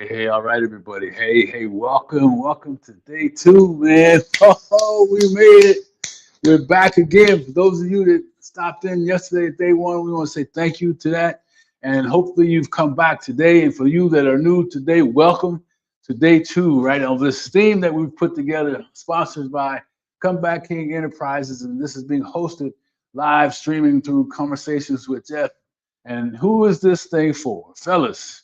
Hey, all right, everybody. Hey, welcome to day two, man. Oh, we made it. We're back again. For those of you that stopped in yesterday at day one, we want to say thank you to that. And hopefully you've come back today. And for you that are new today, welcome to day two, right? Of this theme that we've put together, sponsored by Comeback King Enterprises. And this is being hosted live streaming through Conversations with Jeff. And who is this thing for? Fellas.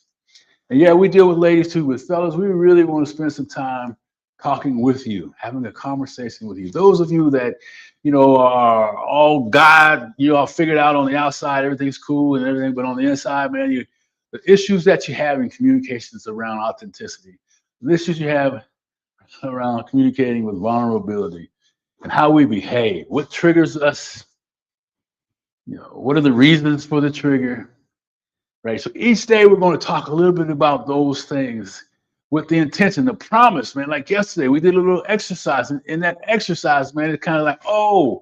And yeah, we deal with ladies too, but fellas, we really want to spend some time talking with you, having a conversation with you. Those of you that, are all God, you all figured out on the outside, everything's cool and everything, but on the inside, man, the issues that you have in communications around authenticity, the issues you have around communicating with vulnerability and how we behave, what triggers us, what are the reasons for the trigger, right? So each day we're going to talk a little bit about those things with the intention, the promise, man. Like yesterday, we did a little exercise. And in that exercise, man, it's kind of like, an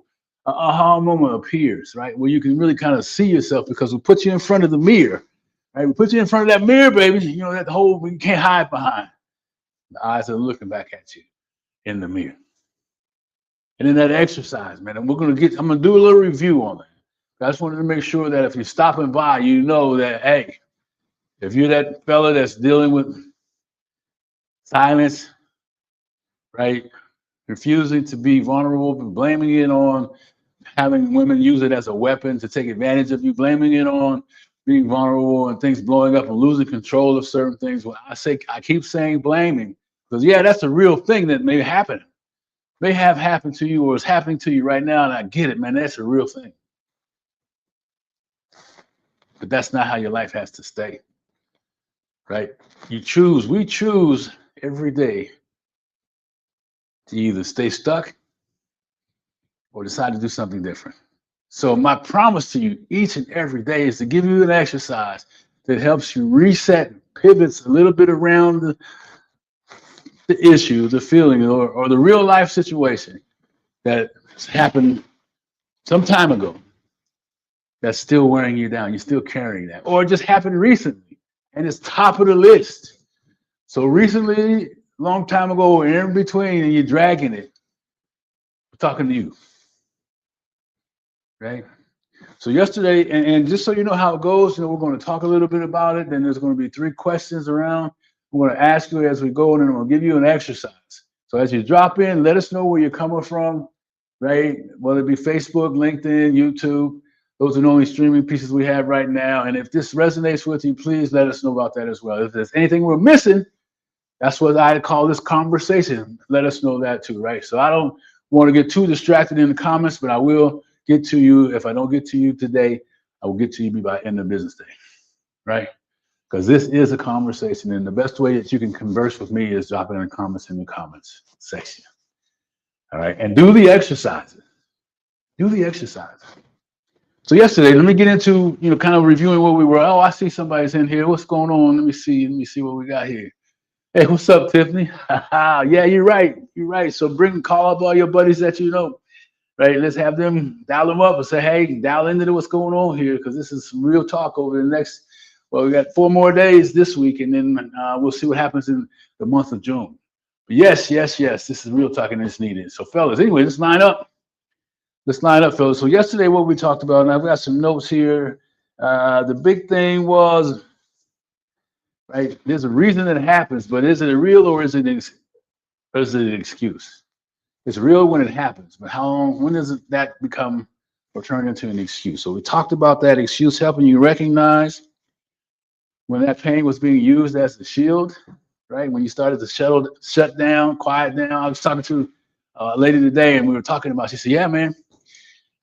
aha moment appears, right? Where you can really kind of see yourself because we put you in front of the mirror, right? We put you in front of that mirror, baby. You know, that whole, you can't hide behind. The eyes are looking back at you in the mirror. And in that exercise, man, and I'm going to do a little review on that. I just wanted to make sure that if you're stopping by, you know that, hey, if you're that fella that's dealing with silence, right, refusing to be vulnerable, blaming it on having women use it as a weapon to take advantage of you, blaming it on being vulnerable and things blowing up and losing control of certain things. Well, I keep saying blaming because, yeah, that's a real thing that may happen, may have happened to you or is happening to you right now. And I get it, man, that's a real thing. But that's not how your life has to stay, right? We choose every day to either stay stuck or decide to do something different. So my promise to you each and every day is to give you an exercise that helps you reset, pivots a little bit around the issue, the feeling, or the real life situation that happened some time ago. That's still wearing you down. You're still carrying that. Or it just happened recently and it's top of the list. So recently, long time ago, and in between, and you're dragging it. I'm talking to you, right? So yesterday, and just so you know how it goes, we're going to talk a little bit about it. Then there's going to be 3 questions around. We're going to ask you as we go, and then we'll give you an exercise. So as you drop in, let us know where you're coming from, right? Whether it be Facebook, LinkedIn, YouTube. Those are the only streaming pieces we have right now. And if this resonates with you, please let us know about that as well. If there's anything we're missing, that's what I call this conversation. Let us know that too, right? So I don't want to get too distracted in the comments, but I will get to you. If I don't get to you today, I will get to you by end of business day, right? Because this is a conversation, and the best way that you can converse with me is dropping in the comments section. All right, and do the exercises. Do the exercises. So yesterday, let me get into, kind of reviewing where we were. Oh, I see somebody's in here. What's going on? Let me see what we got here. Hey, what's up, Tiffany? Yeah, you're right. You're right. So call up all your buddies that you know, right? Let's have them dial them up and say, hey, dial into what's going on here, because this is some real talk over the next, well, we got 4 more days this week, and then we'll see what happens in the month of June. But yes, this is real talk and it's needed. So fellas, anyway, let's line up. Let's line up, fellas. So yesterday, what we talked about, and I've got some notes here. The big thing was, right, there's a reason that it happens, but is it a real or is it an excuse? It's real when it happens, but when does that become or turn into an excuse? So we talked about that excuse helping you recognize when that pain was being used as a shield, right? When you started to shut down, quiet down. I was talking to a lady today, and we were talking about, she said, yeah, man,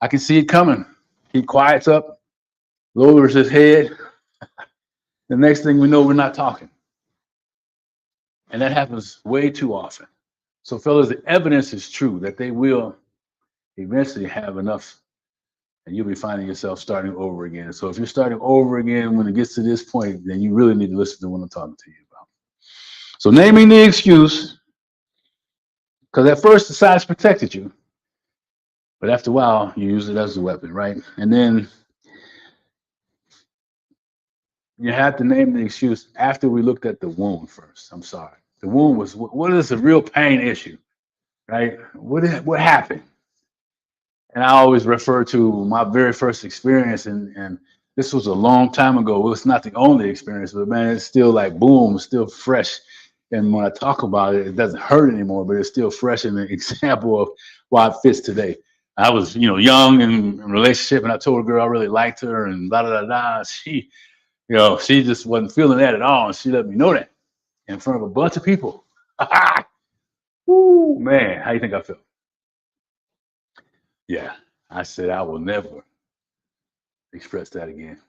I can see it coming. He quiets up, lowers his head. The next thing we know, we're not talking. And that happens way too often. So fellas, the evidence is true that they will eventually have enough, and you'll be finding yourself starting over again. So if you're starting over again when it gets to this point, then you really need to listen to what I'm talking to you about. So naming the excuse, because at first the silence protected you, but after a while, you use it as a weapon, right? And then you have to name the excuse after we looked at the wound first. I'm sorry. The wound was what is a real pain issue, right? What happened? And I always refer to my very first experience, and this was a long time ago. It was not the only experience, but man, it's still like boom, it's still fresh. And when I talk about it, it doesn't hurt anymore, but it's still fresh in the example of why it fits today. I was, young and in a relationship, and I told a girl I really liked her, and da da da da. She just wasn't feeling that at all, and she let me know that in front of a bunch of people. Woo, man, how you think I felt? Yeah, I said I will never express that again.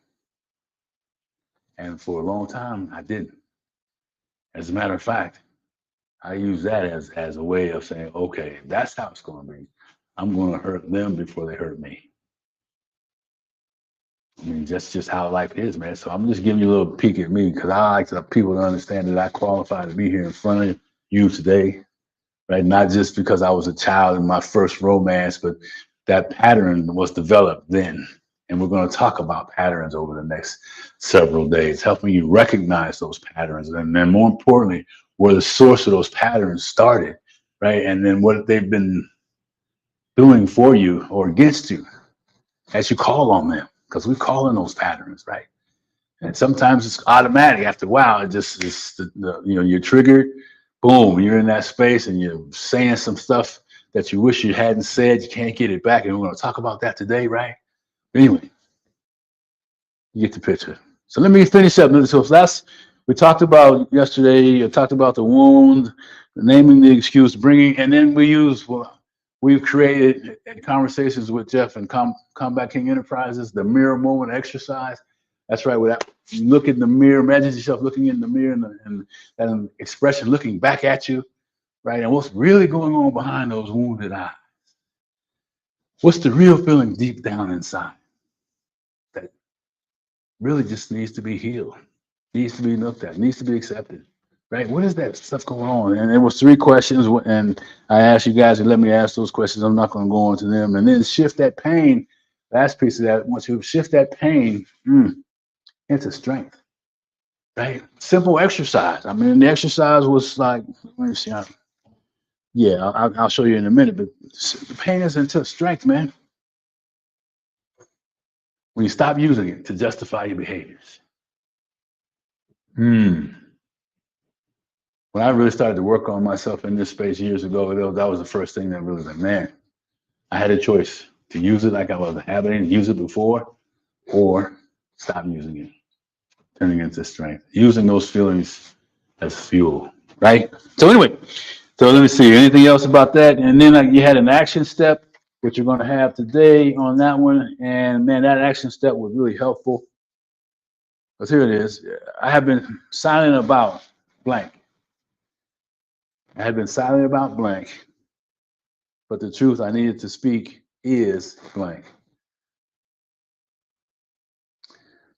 And for a long time, I didn't. As a matter of fact, I use that as a way of saying, okay, that's how it's going to be. I'm going to hurt them before they hurt me. I mean, that's just how life is, man. So I'm just giving you a little peek at me because I like people to understand that I qualify to be here in front of you today, right? Not just because I was a child in my first romance, but that pattern was developed then. And we're going to talk about patterns over the next several days, helping you recognize those patterns. And then more importantly, where the source of those patterns started, right? And then what they've been doing for you or against you as you call on them, because we call in those patterns, right? And sometimes it's automatic. After a while, it just is, you're triggered, boom, you're in that space and you're saying some stuff that you wish you hadn't said. You can't get it back. And we're going to talk about that today, right? Anyway, you get the picture. So let me finish up. So we talked about yesterday. I talked about the wound, naming the excuse, bringing, and then we've created conversations with Jeff and Combat King Enterprises, the mirror moment exercise. That's right. Without you look in the mirror, imagine yourself looking in the mirror and that expression looking back at you, right? And what's really going on behind those wounded eyes? What's the real feeling deep down inside that really just needs to be healed, needs to be looked at, needs to be accepted, right? What is that stuff going on? And there was 3 questions, and I asked you guys to let me ask those questions. I'm not going to go into them. And then shift that pain, last piece of that, once you shift that pain into strength, right? Simple exercise. I mean, the exercise was like, let me see. I'll show you in a minute, but the pain is into strength, man. When you stop using it to justify your behaviors. When I really started to work on myself in this space years ago, that was the first thing that really was like, man, I had a choice to use it like I was having use it before, or stop using it, turning it into strength, using those feelings as fuel, right? So anyway, so let me see, anything else about that? And then you had an action step, which you're going to have today on that one. And man, that action step was really helpful. Because here it is. I have been silent about blank. I had been silent about blank, but the truth I needed to speak is blank.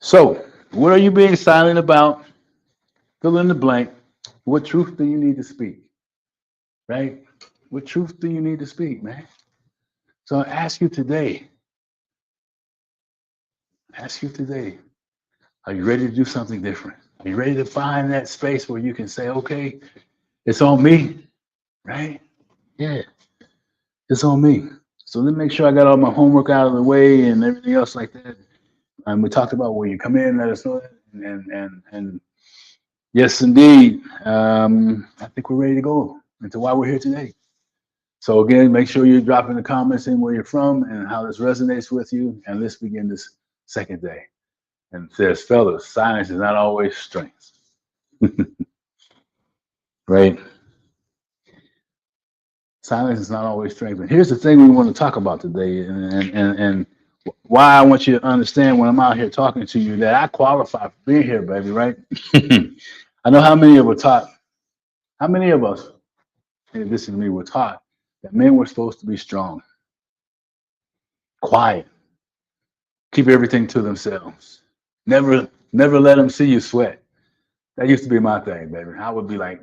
So, what are you being silent about? Fill in the blank. What truth do you need to speak? Right? What truth do you need to speak, man? So I ask you today. Are you ready to do something different? Are you ready to find that space where you can say, okay, it's on me, right? Yeah, it's on me. So let me make sure I got all my homework out of the way and everything else like that. And we talked about where you come in, let us know that. And yes, indeed, I think we're ready to go into why we're here today. So again, make sure you're dropping the comments in where you're from and how this resonates with you. And let's begin this second day. And it says, fellas, silence is not always strength. Right? Silence is not always strength. And here's the thing we want to talk about today, and why I want you to understand when I'm out here talking to you that I qualify for being here, baby, right? I know how many of us, in addition to me, were taught that men were supposed to be strong, quiet, keep everything to themselves, never let them see you sweat. That used to be my thing, baby. I would be like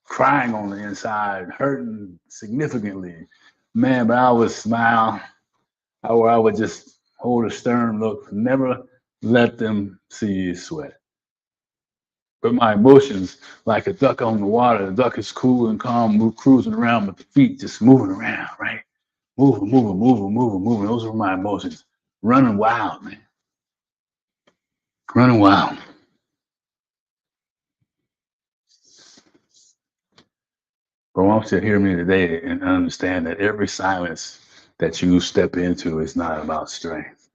crying on the inside, hurting significantly, man. But I would smile, or I would just hold a stern look, never let them see you sweat. But my emotions, like a duck on the water, the duck is cool and calm, cruising around with the feet just moving around, right? Moving, moving, moving, moving, moving. Those are my emotions. Running wild, man. Running wild. But I want you to hear me today and understand that every silence that you step into is not about strength.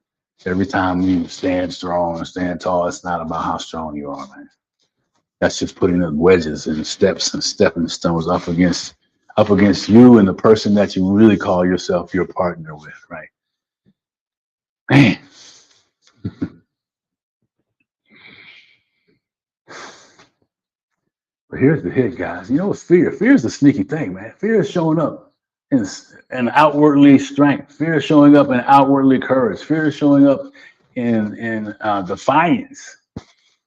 Every time you stand strong and stand tall, it's not about how strong you are, man. That's just putting up wedges and steps and stepping stones up against you and the person that you really call yourself your partner with, right? Man. But here's the hit, guys. You know what's fear? Fear is the sneaky thing, man. Fear is showing up in outwardly strength. Fear is showing up in outwardly courage. Fear is showing up in defiance,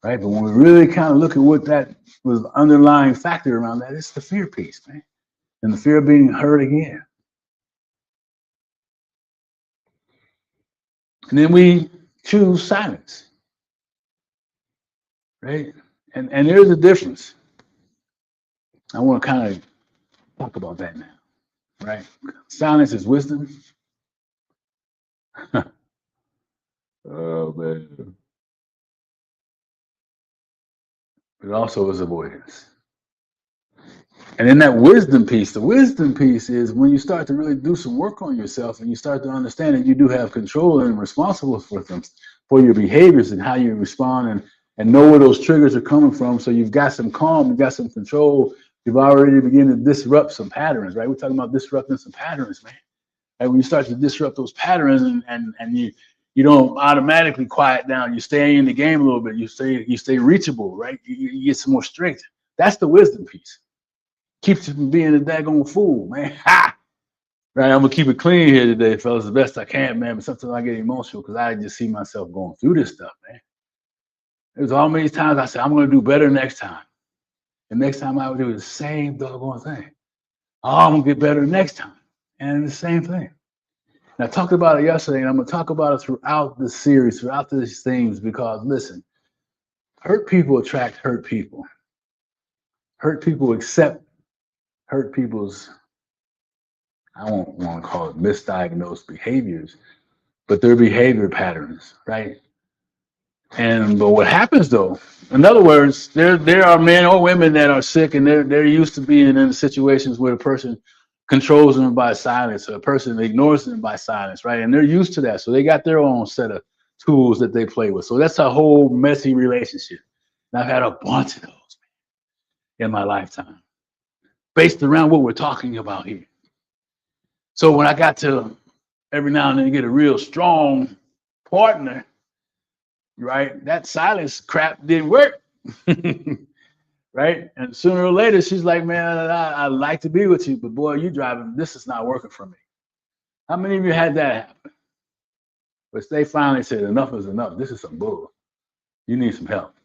right? But when we really kind of look at what that was the underlying factor around that, it's the fear piece, man. And the fear of being hurt again. And then we choose silence, right? And there's a difference. I want to kind of talk about that now, right? Silence is wisdom. Oh, man. It also is avoidance. And in that wisdom piece, the wisdom piece is when you start to really do some work on yourself and you start to understand that you do have control and responsible for them, for your behaviors and how you respond and know where those triggers are coming from. So you've got some calm, you've got some control. You've already begun to disrupt some patterns, right? We're talking about disrupting some patterns, man. And when you start to disrupt those patterns and you don't automatically quiet down, you stay in the game a little bit, you stay reachable, right? You get some more strength. That's the wisdom piece. Keeps you from being a daggone fool, man. Ha! Right, I'm gonna keep it clean here today, fellas, the best I can, man. But sometimes I get emotional because I just see myself going through this stuff, man. There's all many times I said I'm gonna do better next time. And next time I would do the same doggone thing. Oh, I'm gonna get better next time. And the same thing. And I talked about it yesterday, and I'm gonna talk about it throughout the series, throughout these themes, because listen, hurt people attract hurt people. Hurt people accept hurt people's, I won't want to call it misdiagnosed behaviors, but their behavior patterns, right? But what happens though, in other words, there are men or women that are sick and they're used to being in situations where a person controls them by silence, or a person ignores them by silence, right? And they're used to that. So they got their own set of tools that they play with. So that's a whole messy relationship. And I've had a bunch of those in my lifetime, based around what we're talking about here. So when I got to every now and then get a real strong partner, right? That silence crap didn't work. Right? And sooner or later, she's like, man, I like to be with you, but boy, you driving, this is not working for me. How many of you had that happen? But they finally said, enough is enough. This is some bull. You need some help.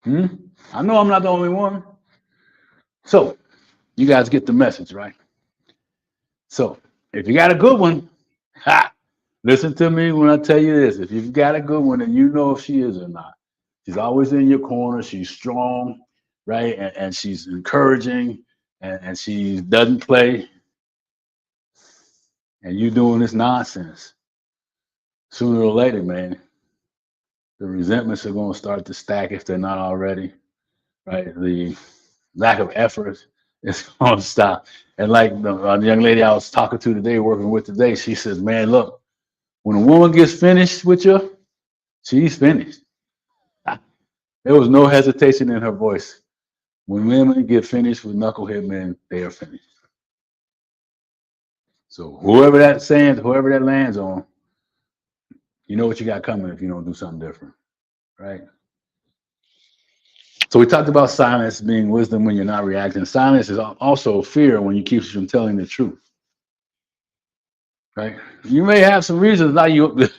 I know I'm not the only one. So you guys get the message, right? So if you got a good one, listen to me when I tell you this. If you've got a good one and you know if she is or not, she's always in your corner. She's strong, right? And she's encouraging, and she doesn't play. And you doing this nonsense. Sooner or later, man, the resentments are going to start to stack if they're not already, right? The lack of effort is going to stop. And like the young lady I was talking to today, working with today, she says, man, look, when a woman gets finished with you, she's finished. There was no hesitation in her voice. When women get finished with knucklehead men, they are finished. So whoever that lands on, you know what you got coming if you don't do something different, right? So we talked about silence being wisdom when you're not reacting. Silence is also fear when you keep you from telling the truth, right? You may have some reasons now. You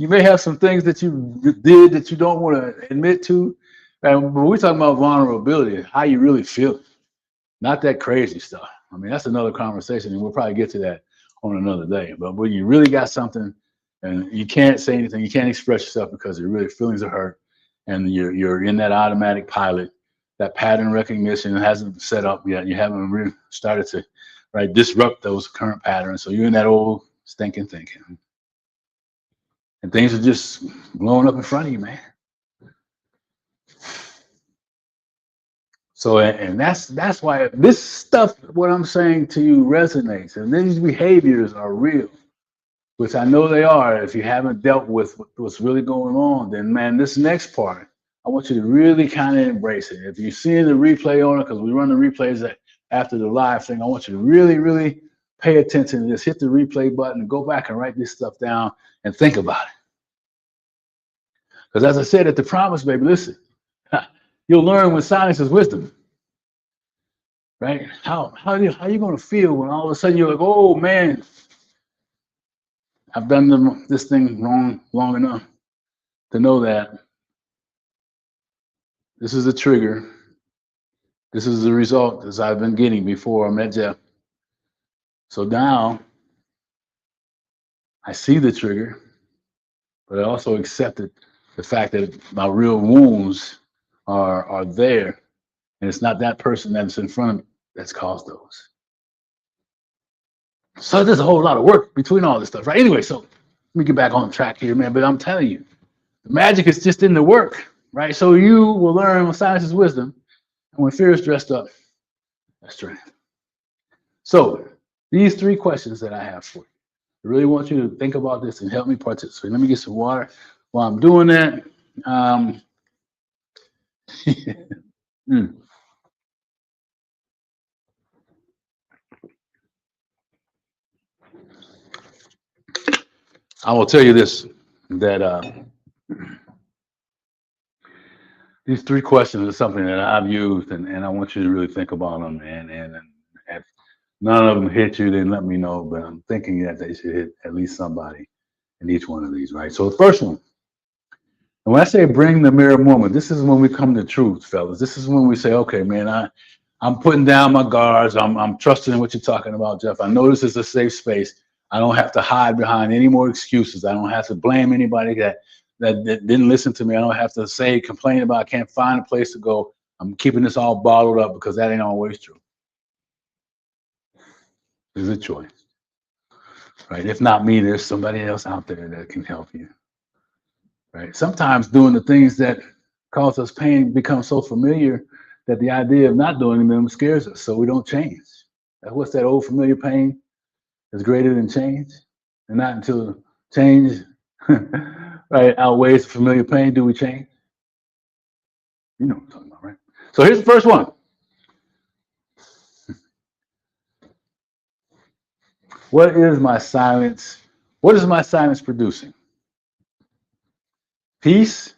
may have some things that you did that you don't want to admit to. But we're talking about vulnerability, how you really feel, not that crazy stuff. I mean, that's another conversation, and we'll probably get to that on another day. But when you really got something and you can't say anything, you can't express yourself because your really feelings are hurt, and you're in that automatic pilot. That pattern recognition hasn't set up yet. You haven't really started to disrupt those current patterns. So you're in that old stinking thinking, and things are just blowing up in front of you, man. So, and that's why this stuff, what I'm saying to you, resonates, and these behaviors are real, which I know they are. If you haven't dealt with what's really going on, then man, this next part, I want you to really kind of embrace it. If you're seeing the replay on it, because we run the replays after the live thing, I want you to really, really pay attention to this. Hit the replay button and go back and write this stuff down and think about it. Because as I said at the promise, baby, listen, you'll learn when silence is wisdom. Right? How are you going to feel when all of a sudden you're like, oh man, I've done this thing wrong long enough to know that this is a trigger. This is the result as I've been getting before I met Jeff. So now I see the trigger, but I also accepted the fact that my real wounds are there, and it's not that person that's in front of me that's caused those. So there's a whole lot of work between all this stuff, right? Anyway, so let me get back on track here, man. But I'm telling you, the magic is just in the work, right? So you will learn when silence is wisdom, and when fear is dressed up, that's strength. So these 3 questions that I have for you, I really want you to think about this and help me participate. Let me get some water while I'm doing that. I will tell you this, that these 3 questions are something that I've used, and I want you to really think about them. And if none of them hit you, then let me know. But I'm thinking that they should hit at least somebody in each one of these, right? So the first one, and when I say bring the mirror moment, this is when we come to truth, fellas. This is when we say, okay, man, I'm putting down my guards. I'm trusting in what you're talking about, Jeff. I know this is a safe space. I don't have to hide behind any more excuses. I don't have to blame anybody that didn't listen to me. I don't have to complain about I can't find a place to go. I'm keeping this all bottled up because that ain't always true. There's a choice, right? If not me, there's somebody else out there that can help you, right? Sometimes doing the things that cause us pain become so familiar that the idea of not doing them scares us, so we don't change. What's that old familiar pain is greater than change? And not until change right outweighs the familiar pain do we change. You know what I'm talking about, right? So here's the first one. What is my silence producing? Peace.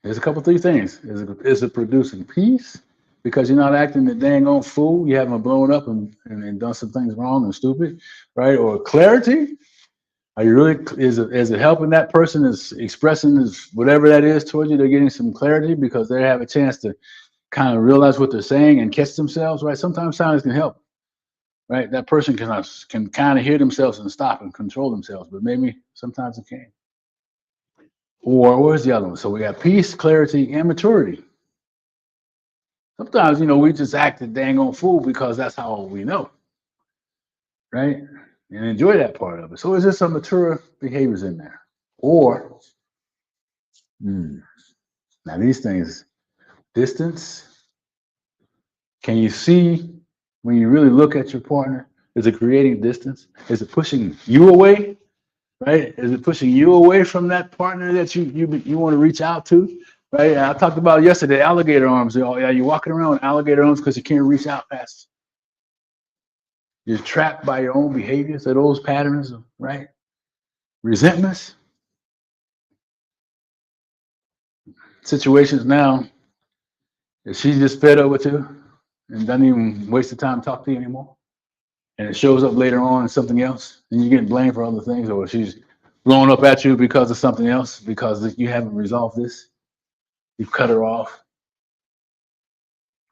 There's a couple 3 things. Is it producing peace because you're not acting the dang on fool? You haven't blown up and done some things wrong and stupid, right? Or clarity? Are you really, is it helping that person is expressing whatever that is towards you? They're getting some clarity because they have a chance to kind of realize what they're saying and catch themselves, right? Sometimes silence can help, right? That person can kind of hear themselves and stop and control themselves, but maybe sometimes it can't. Or where's the other one? So we got peace, clarity, and maturity. Sometimes, we just act the dang on fool because that's how we know, right? And enjoy that part of it. So is there some mature behaviors in there? Or, now these things, distance. Can you see when you really look at your partner? Is it creating distance? Is it pushing you away? Right? Is it pushing you away from that partner that you want to reach out to? Right? I talked about yesterday, alligator arms. You're walking around with alligator arms because you can't reach out past. You're trapped by your own behaviors, or those patterns, right? Resentments. Situations now, if she's just fed up with you and doesn't even waste the time to talk to you anymore, and it shows up later on in something else, and you're getting blamed for other things, or she's blowing up at you because of something else, because you haven't resolved this, you cut her off,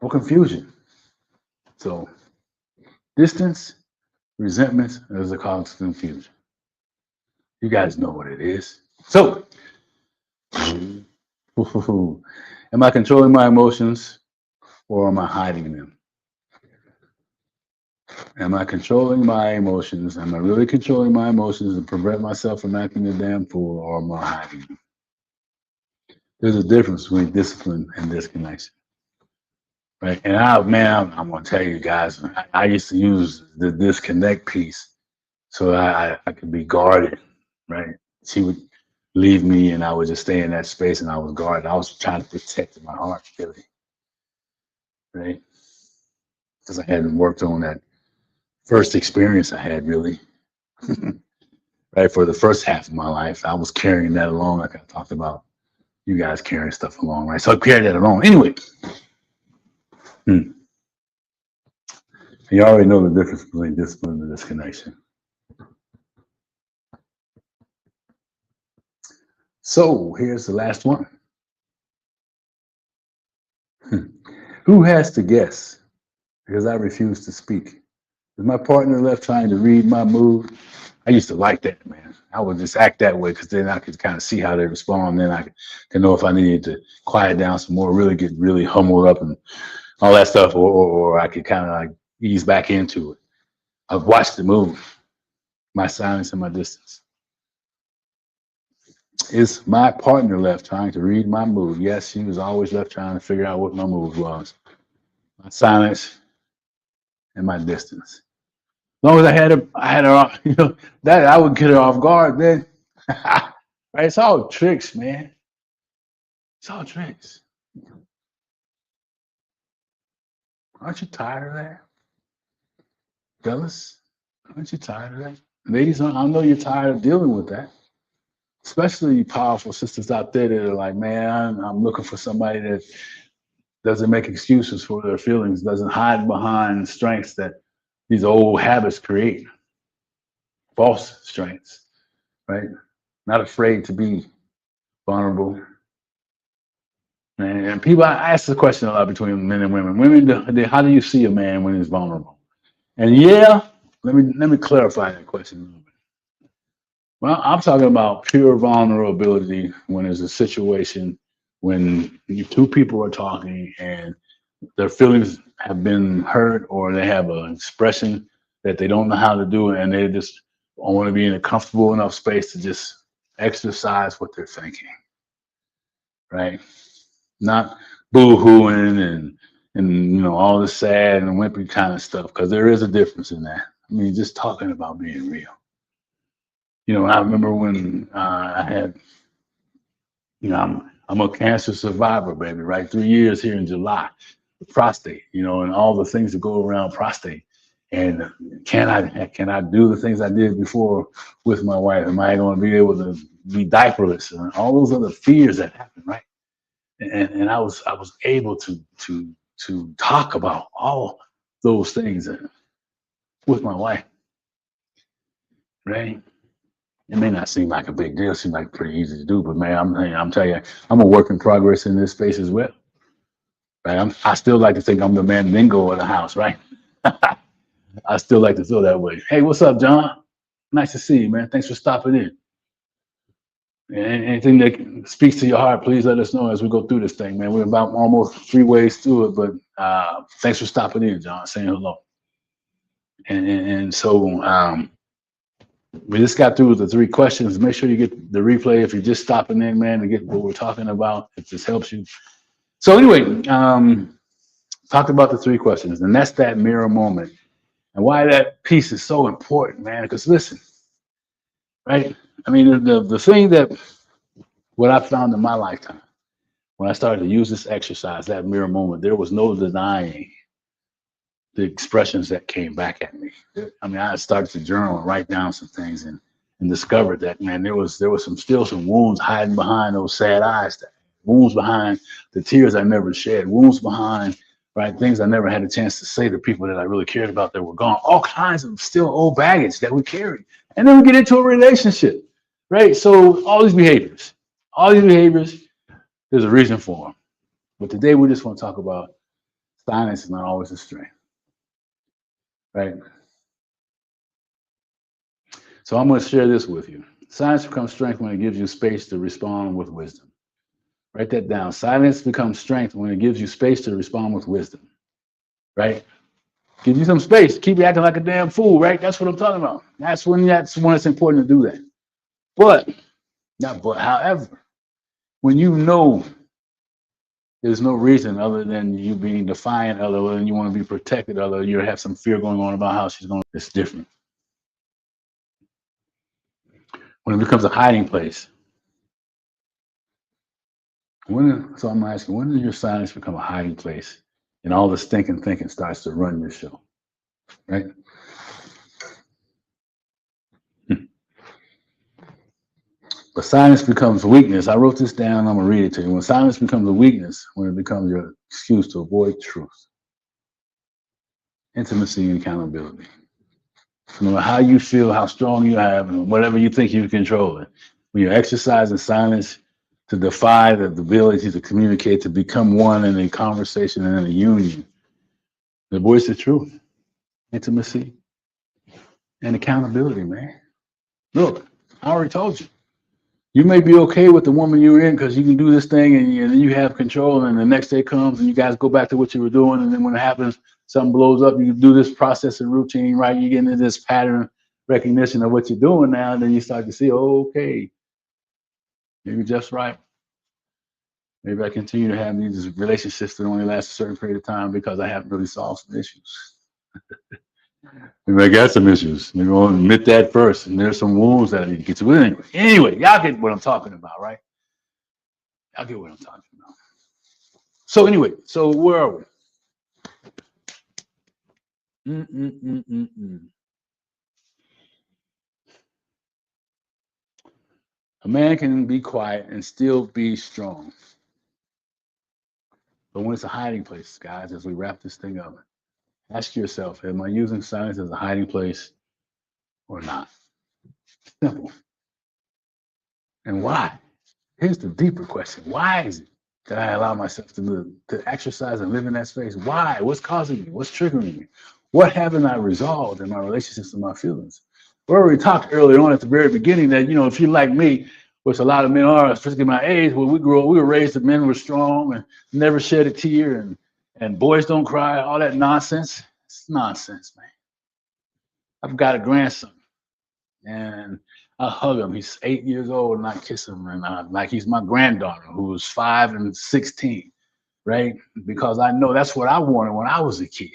or confusion. So distance, resentment is a cause of confusion. You guys know what it is. So Am I controlling my emotions or am I hiding them? Am I controlling my emotions? Am I really controlling my emotions to prevent myself from acting a damn fool, or am I hiding them? There's a difference between discipline and disconnection, right? And I'm gonna tell you guys, I used to use the disconnect piece so I could be guarded, right? She would leave me, and I would just stay in that space, and I was guarded. I was trying to protect my heart, really, right? Because I hadn't worked on that first experience I had, really, right? For the first half of my life, I was carrying that along, like I talked about. You guys carrying stuff along, right? So I carried that along. Anyway, you already know the difference between discipline and disconnection. So here's the last one. Who has to guess? Because I refuse to speak. Is my partner left trying to read my mood? I used to like that, man. I would just act that way because then I could kind of see how they respond. Then I could know if I needed to quiet down some more, really get really humbled up and all that stuff, or I could kind of like ease back into it. I've watched the move, my silence and my distance. Is my partner left trying to read my mood? Yes, she was always left trying to figure out what my mood was. My silence and my distance. As long as I had her, that I would get her off guard. Then, right? It's all tricks, man. It's all tricks. Aren't you tired of that, fellas? Aren't you tired of that, ladies? I know you're tired of dealing with that. Especially you powerful sisters out there that are like, man, I'm looking for somebody that doesn't make excuses for their feelings, doesn't hide behind strengths that these old habits create, false strengths, right? Not afraid to be vulnerable. And people, I ask the question a lot between men and women. Women, how do you see a man when he's vulnerable? And yeah, let me clarify that question a little bit. Well, I'm talking about pure vulnerability when there's a situation when two people are talking and their feelings have been hurt or they have an expression that they don't know how to do and they just want to be in a comfortable enough space to just exercise what they're thinking, right? Not boo-hooing and all the sad and wimpy kind of stuff, because there is a difference in that. I mean, just talking about being real. I remember when I had, I'm a cancer survivor, baby, right? 3 years here in July, prostate, and all the things that go around prostate. And can I do the things I did before with my wife? Am I going to be able to be diaperless and all those other fears that happen, right? And I was able to talk about all those things with my wife, right? It may not seem like a big deal, seem like pretty easy to do, but man, I'm telling you, I'm a work in progress in this space as well. Right? I still like to think I'm the mandingo of the house, right? I still like to feel that way. Hey, what's up, John? Nice to see you, man. Thanks for stopping in. And anything that speaks to your heart, please let us know as we go through this thing, man. We're about almost 3 ways through it, but thanks for stopping in, John, saying hello. And so we just got through the 3 questions. Make sure you get the replay if you're just stopping in, man, to get what we're talking about, if this helps you. So anyway, talked about the 3 questions, and that's that mirror moment. And why that piece is so important, man, because listen, right? I mean, the thing that what I found in my lifetime, when I started to use this exercise, that mirror moment, there was no denying the expressions that came back at me. I mean, I started to journal and write down some things and discovered that, man, there was some wounds hiding behind those sad eyes, wounds behind the tears I never shed, wounds behind, right, things I never had a chance to say to people that I really cared about that were gone, all kinds of still old baggage that we carry. And then we get into a relationship, right? So all these behaviors, there's a reason for them. But today we just want to talk about silence is not always a strength, right? So I'm going to share this with you. Silence becomes strength when it gives you space to respond with wisdom, Write that down. Silence becomes strength when it gives you space to respond with wisdom. Right? Give you some space. Keep acting like a damn fool, right? That's what I'm talking about. That's when it's important to do that. However, when you know there's no reason other than you being defiant, other than you want to be protected, other you have some fear going on about how she's going, it's different. When it becomes a hiding place. So I'm asking, when does your silence become a hiding place and all the stinking thinking starts to run your show? Right? But silence becomes weakness. I wrote this down. I'm going to read it to you. When silence becomes a weakness, when it becomes your excuse to avoid truth, intimacy, and accountability. No matter how you feel, how strong you have, and whatever you think you can control it. When you're exercising silence to defy the ability to communicate, to become one in a conversation and in a union, the voice of truth, intimacy, and accountability, man. Look, I already told you. You may be okay with the woman you're in because you can do this thing and you have control, and the next day comes and you guys go back to what you were doing, and then when it happens, something blows up, you do this process and routine, right? You get into this pattern recognition of what you're doing now, and then you start to see, oh, okay, maybe just right. Maybe I continue to have these relationships that only last a certain period of time because I haven't really solved some issues. Maybe I got some issues. Maybe I'll admit that first. And there's some wounds that I need to get to. Anyway, y'all get what I'm talking about, right? Y'all get what I'm talking about. So anyway, so where are we? A man can be quiet and still be strong. But when it's a hiding place, guys, as we wrap this thing up, ask yourself, am I using silence as a hiding place or not? Simple. And why? Here's the deeper question. Why is it that I allow myself to exercise and live in that space? Why? What's causing me? What's triggering me? What haven't I resolved in my relationships and my feelings? We already talked earlier on at the very beginning that, if you're like me, which a lot of men are, especially my age, where we grew up, we were raised that men were strong and never shed a tear and boys don't cry, all that nonsense. It's nonsense, man. I've got a grandson and I hug him. He's 8 years old and I kiss him and like he's my granddaughter who's 5 and 16, right? Because I know that's what I wanted when I was a kid,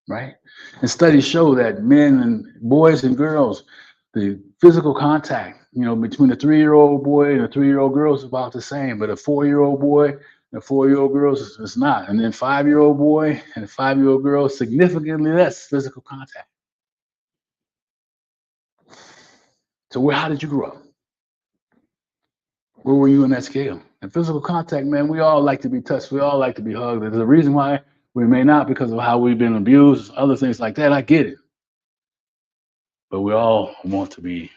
right? And studies show that men and boys and girls, the physical contact, between a 3-year-old boy and a 3-year-old girl is about the same, but a 4-year-old boy and a 4-year-old girl is not. And then 5-year-old boy and a 5-year-old girl, significantly less physical contact. So how did you grow up? Where were you in that scale? And physical contact, man, we all like to be touched. We all like to be hugged. There's a reason why we may not, because of how we've been abused, other things like that. I get it. But we all want to be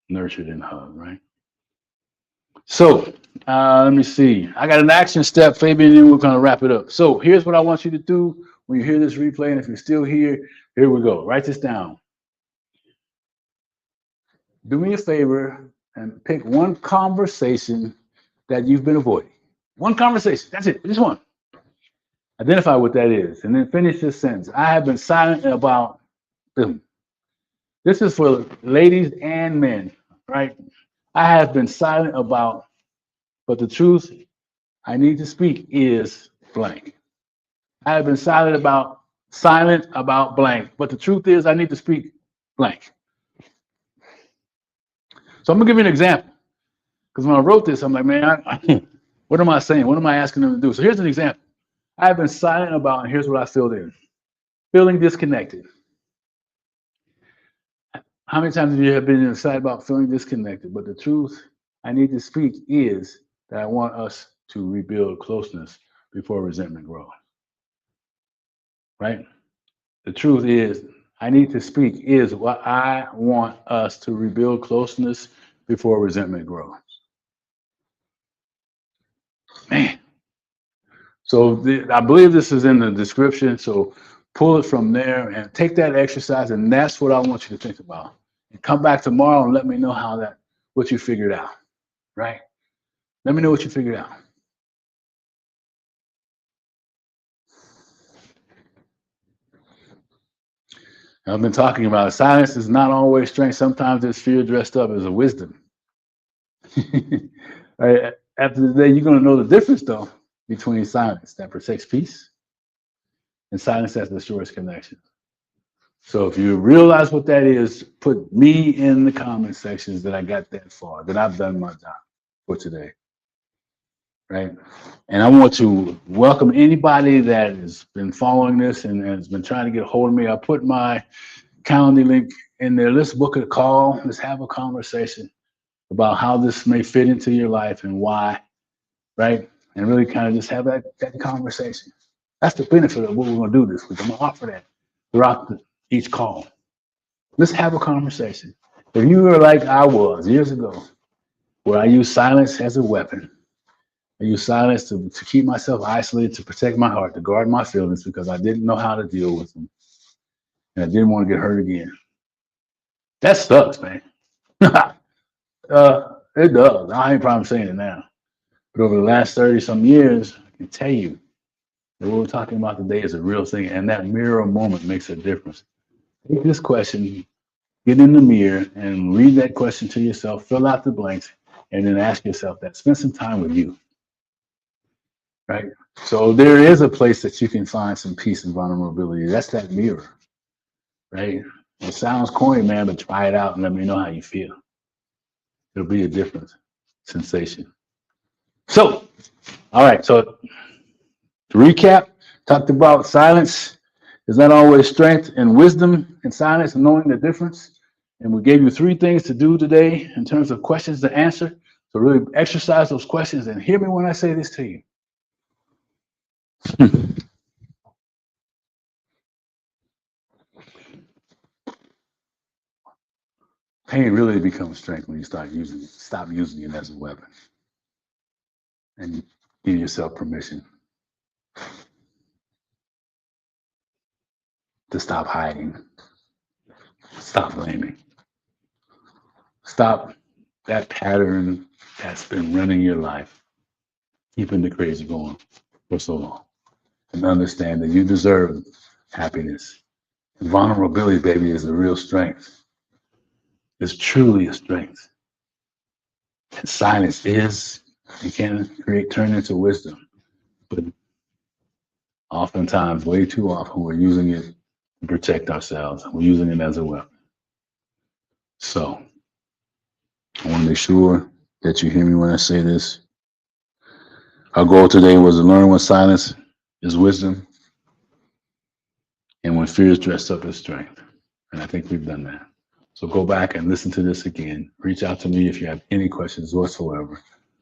nurtured and hugged, right? So let me see. I got an action step, Fabian, and then we're going to wrap it up. So here's what I want you to do when you hear this replay. And if you're still here we go. Write this down. Do me a favor and pick one conversation that you've been avoiding. One conversation. That's it. Just one. Identify what that is. And then finish this sentence. I have been silent about them. This is for ladies and men, right? I have been silent about, but the truth I need to speak is blank. I have been silent about blank, but the truth is I need to speak blank. So I'm gonna give you an example, because when I wrote this, I'm like, man, what am I saying? What am I asking them to do? So here's an example. I have been silent about, and here's what I filled in. Feeling disconnected. How many times have you been excited about feeling disconnected? But the truth I need to speak is that I want us to rebuild closeness before resentment grows. Right? The truth is, I need to speak is what I want us to rebuild closeness before resentment grows. Man. So I believe this is in the description. So pull it from there and take that exercise, and that's what I want you to think about. And come back tomorrow and let me know what you figured out. right? Let me know what you figured out. I've been talking about it. Silence is not always strength. Sometimes it's fear dressed up as a wisdom. Right? After the day, you're going to know the difference, though, between silence that protects peace and silence that destroys connection. So if you realize what that is, put me in the comment sections that I got that far, that I've done my job for today. Right? And I want to welcome anybody that has been following this and has been trying to get a hold of me. I put my calendar link in there. Let's book a call. Let's have a conversation about how this may fit into your life and why, right? And really kind of just have that conversation. That's the benefit of what we're going to do this week. I'm going to offer that throughout each call. Let's have a conversation. If you were like I was years ago, where I used silence as a weapon, I used silence to keep myself isolated, to protect my heart, to guard my feelings because I didn't know how to deal with them. And I didn't want to get hurt again. That sucks, man. It does. I ain't probably saying it now. But over the last 30 some years, I can tell you that what we're talking about today is a real thing. And that mirror moment makes a difference. Take this question, get in the mirror and read that question to yourself, fill out the blanks, and then ask yourself that. Spend some time with you. Right? So there is a place that you can find some peace and vulnerability. That's that mirror. Right? It sounds corny, man, but try it out and let me know how you feel. It'll be a different sensation. So, all right. So to recap, talked about silence is not always strength, and wisdom and silence and knowing the difference. And we gave you 3 things to do today in terms of questions to answer. So really exercise those questions and hear me when I say this to you. Pain really becomes strength when you stop using it as a weapon. And you give yourself permission to stop hiding, stop blaming, stop that pattern that's been running your life, keeping the crazy going for so long. And understand that you deserve happiness. And vulnerability, baby, is the real strength. It's truly a strength. And silence is, it can turn into wisdom. But oftentimes, way too often, we're using it to protect ourselves. We're using it as a weapon. So, I want to make sure that you hear me when I say this. Our goal today was to learn when silence is wisdom and when fear is dressed up as strength. And I think we've done that. So go back and listen to this again. Reach out to me if you have any questions whatsoever.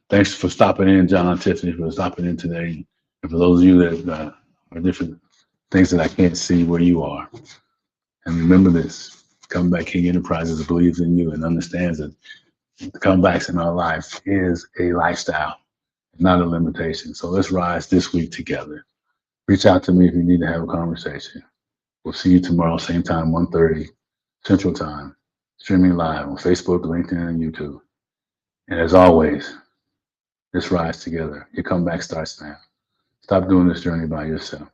Thanks for stopping in, John and Tiffany, for stopping in today. And for those of you that are different things that I can't see where you are. And remember this, Comeback King Enterprises believes in you and understands that the comebacks in our life is a lifestyle, not a limitation. So let's rise this week together. Reach out to me if you need to have a conversation. We'll see you tomorrow, same time, 1:30 Central Time, streaming live on Facebook, LinkedIn, and YouTube. And as always, let's rise together. Your comeback starts now. Stop doing this journey by yourself.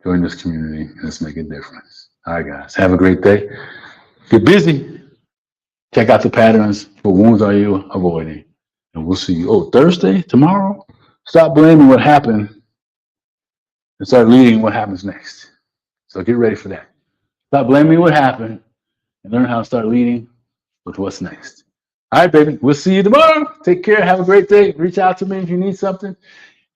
Join this community and let's make a difference. All right, guys. Have a great day. Get busy. Check out the patterns. What wounds are you avoiding? And we'll see you. Oh, Thursday, tomorrow? Stop blaming what happened and start leading what happens next. So get ready for that. Stop blaming what happened and learn how to start leading with what's next. All right, baby. We'll see you tomorrow. Take care. Have a great day. Reach out to me if you need something.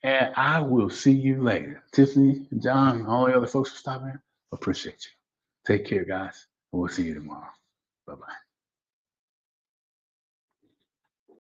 And I will see you later. Tiffany, John, and all the other folks who stop in, appreciate you. Take care, guys. And we'll see you tomorrow. Bye-bye.